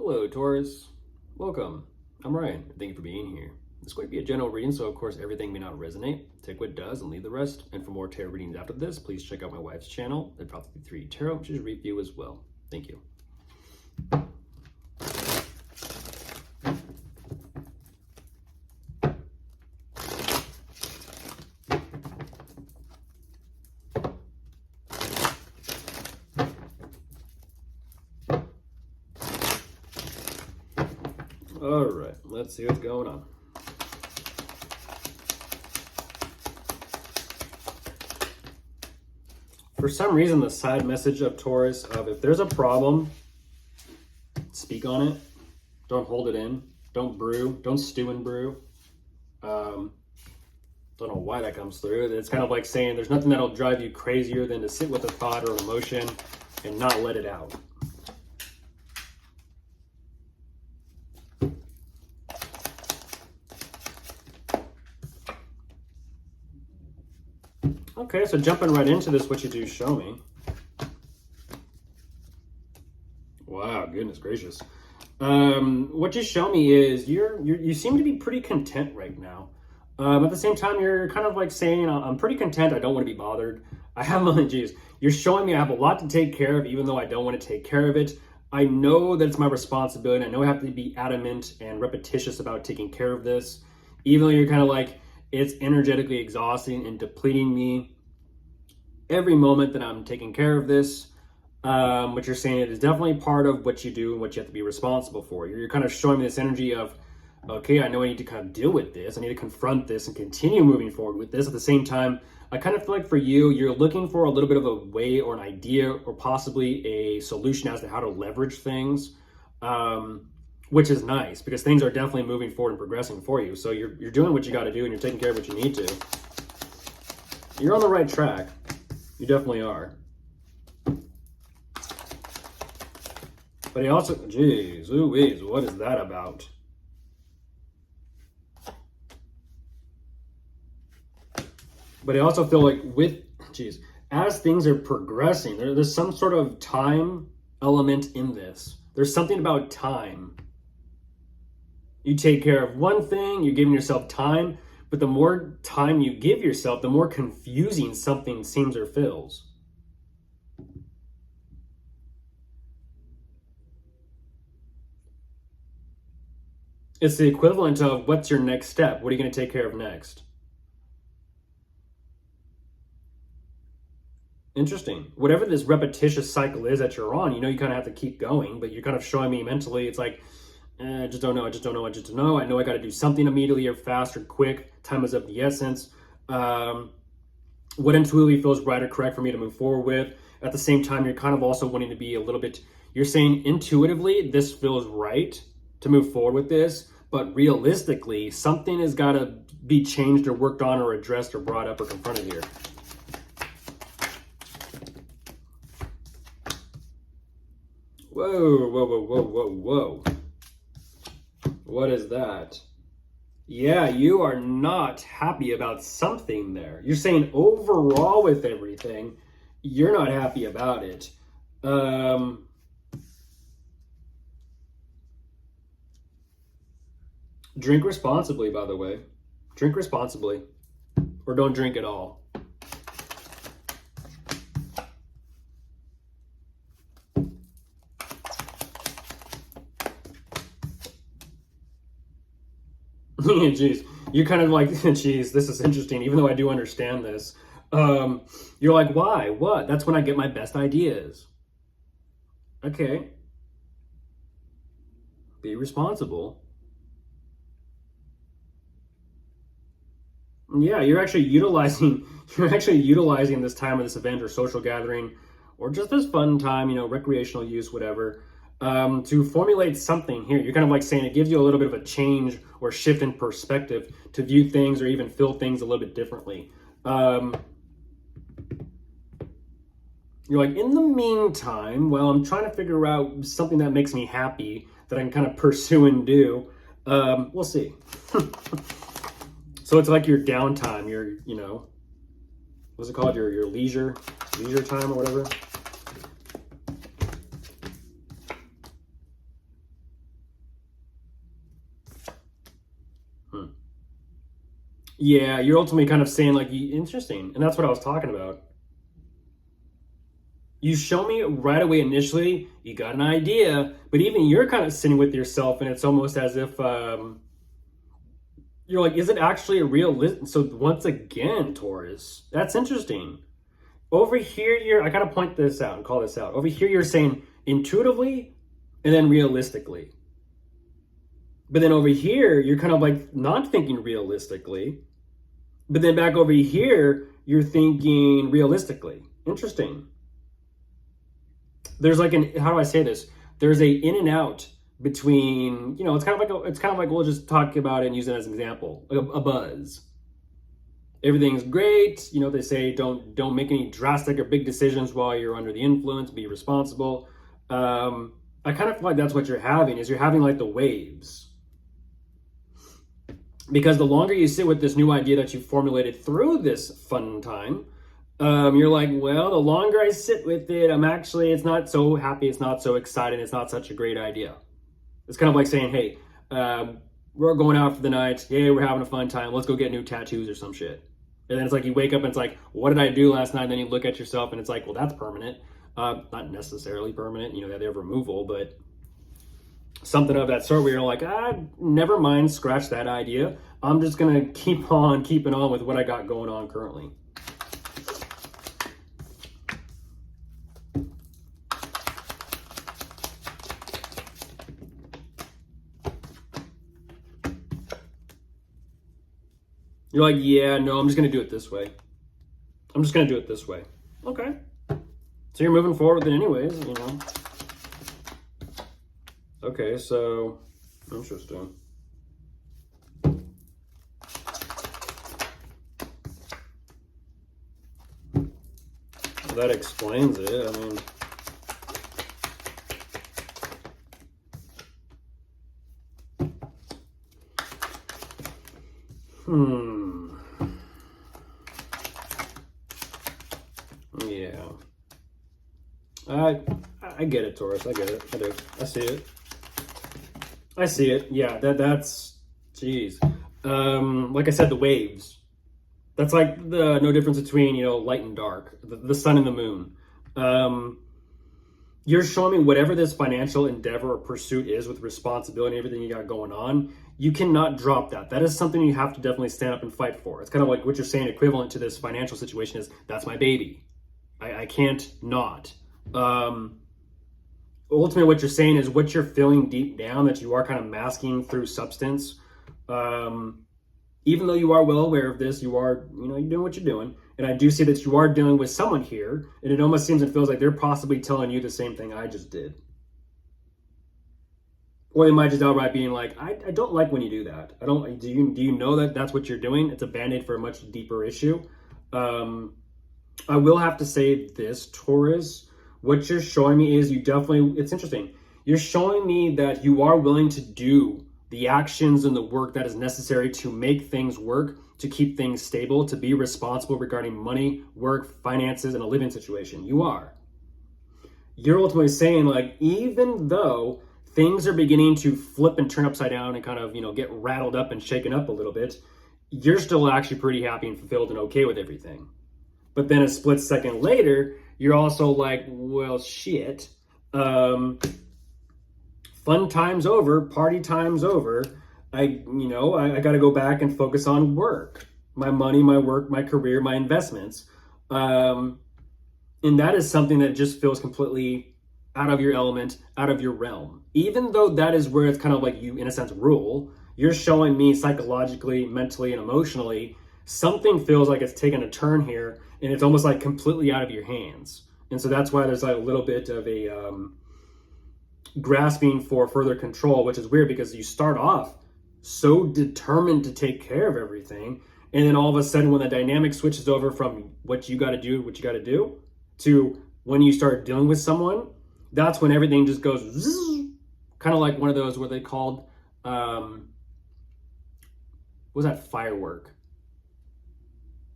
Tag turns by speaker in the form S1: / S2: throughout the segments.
S1: Hello, Taurus. Welcome. I'm Ryan. Thank you for being here. This is going to be a general reading, so of course everything may not resonate. Take what does and leave the rest. And for more tarot readings after this, please check out my wife's channel, the Prophecy 3 Tarot, which is review as well. Thank you. All right, let's see what's going on. For some reason, the side message of Taurus of if there's a problem, speak on it. Don't hold it in. Don't brew. Don't stew and brew. Don't know why that comes through. It's kind of like saying there's nothing that'll drive you crazier than to sit with a thought or an emotion and not let it out. Okay, so jumping right into this, what you do show me. Wow, goodness gracious. What you show me is you seem to be pretty content right now. At the same time, you're kind of like saying, I'm pretty content. I don't want to be bothered. I have geez, you're showing me I have a lot to take care of, even though I don't want to take care of it. I know that it's my responsibility. I know I have to be adamant and repetitious about taking care of this, even though you're kind of like, it's energetically exhausting and depleting me every moment that I'm taking care of this. What you're saying is definitely part of what you do and what you have to be responsible for. You're kind of showing me this energy of, okay, I know I need to kind of deal with this. I need to confront this and continue moving forward with this. At the same time, I kind of feel like for you, you're looking for a little bit of a way or an idea or possibly a solution as to how to leverage things, which is nice because things are definitely moving forward and progressing for you. So you're doing what you got to do and you're taking care of what you need to. You're on the right track. You definitely are. But he also, geez, Louise, what is that about? But I also feel like as things are progressing, there's some sort of time element in this. There's something about time. You take care of one thing, you're giving yourself time, but the more time you give yourself, the more confusing something seems or feels. It's the equivalent of what's your next step? What are you going to take care of next? Interesting. Whatever this repetitious cycle is that you're on, you know you kind of have to keep going, but you're kind of showing me mentally, it's like, I just don't know. I just don't know. I know I got to do something immediately or fast or quick. Time is of the essence. What intuitively feels right or correct for me to move forward with. At the same time, you're kind of also wanting to be a little bit, you're saying intuitively, this feels right to move forward with this, but realistically, something has got to be changed or worked on or addressed or brought up or confronted here. Whoa, whoa, whoa, whoa, whoa, whoa. What is that? Yeah, you are not happy about something there. You're saying overall with everything, you're not happy about it. Drink responsibly, by the way. Drink responsibly. Or don't drink at all. Jeez, you kind of like, geez, this is interesting, even though I do understand this. You're like, why? What? That's when I get my best ideas. Okay. Be responsible. Yeah, you're actually utilizing this time of this event or social gathering or just this fun time, recreational use, whatever, to formulate something here. You're kind of like saying it gives you a little bit of a change or shift in perspective to view things or even feel things a little bit differently. You're like, in the meantime, well, I'm trying to figure out something that makes me happy that I can kind of pursue and do. We'll see. So it's like your downtime, your, what's it called? Your leisure time or whatever. Yeah, you're ultimately kind of saying like, interesting. And that's what I was talking about. You show me right away initially, you got an idea, but even you're kind of sitting with yourself and it's almost as if you're like, is it actually a real? So once again, Taurus, that's interesting. Over here, I gotta point this out and call this out. Over here, you're saying intuitively and then realistically. But then over here, you're kind of like not thinking realistically. But then back over here, you're thinking realistically. Interesting. There's like how do I say this? There's a in and out between, it's kind of like we'll just talk about it and use it as an example, like a buzz. Everything's great. They say don't make any drastic or big decisions while you're under the influence. Be responsible. I kind of feel like that's what you're having. You're having like the waves. Because the longer you sit with this new idea that you formulated through this fun time, you're like, well, the longer I sit with it, it's not so happy, it's not so exciting, it's not such a great idea. It's kind of like saying, hey, we're going out for the night, hey, we're having a fun time, let's go get new tattoos or some shit. And then it's like you wake up and it's like, what did I do last night? And then you look at yourself and it's like, well, that's permanent. Not necessarily permanent, they have removal, but something of that sort where you're like, never mind, scratch that idea. I'm just going to keep on keeping on with what I got going on currently. You're like, yeah, no, I'm just going to do it this way. I'm just going to do it this way. Okay. So you're moving forward with it anyways, Okay, so interesting. That explains it. Yeah. I get it, Taurus. I get it. I do. I see it. I see it. Yeah, that's geez. Like I said, the waves. That's like the no difference between, light and dark, the sun and the moon. You're showing me whatever this financial endeavor or pursuit is with responsibility and everything you got going on, you cannot drop that. That is something you have to definitely stand up and fight for. It's kind of like what you're saying equivalent to this financial situation is, that's my baby. I can't not. Ultimately, what you're saying is what you're feeling deep down that you are kind of masking through substance. Even though you are well aware of this, you are, you're doing what you're doing. And I do see that you are dealing with someone here, and it almost seems and feels like they're possibly telling you the same thing I just did. Or they might just outright being like, I don't like when you do that. Do you know that that's what you're doing? It's a band-aid for a much deeper issue. I will have to say this, Taurus, what you're showing me is it's interesting. You're showing me that you are willing to do the actions and the work that is necessary to make things work, to keep things stable, to be responsible regarding money, work, finances, and a living situation. You are. You're ultimately saying, like, even though things are beginning to flip and turn upside down and kind of, get rattled up and shaken up a little bit, you're still actually pretty happy and fulfilled and okay with everything. But then a split second later, you're also like, well, shit. Fun time's over, party time's over. I got to go back and focus on work, my money, my work, my career, my investments. And that is something that just feels completely out of your element, out of your realm. Even though that is where it's kind of like you, in a sense, rule, you're showing me psychologically, mentally, and emotionally, something feels like it's taken a turn here and it's almost like completely out of your hands. And so that's why there's like a little bit of a grasping for further control, which is weird because you start off so determined to take care of everything, and then all of a sudden when the dynamic switches over from what you got to do to when you start dealing with someone, that's when everything just goes zzz, kind of like one of those where they called what was that, firework.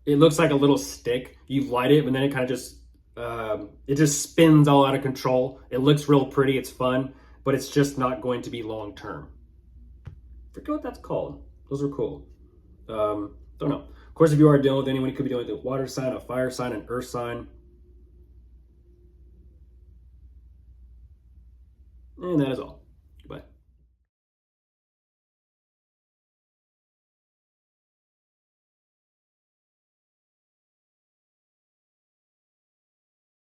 S1: It looks like a little stick, you light it and then it kind of just it just spins all out of control. It looks real pretty, it's fun, but it's just not going to be long term. Forget what that's called. Those are cool. Don't know. Of course, if you are dealing with anyone, you could be dealing with a water sign, a fire sign, an earth sign. And that is all.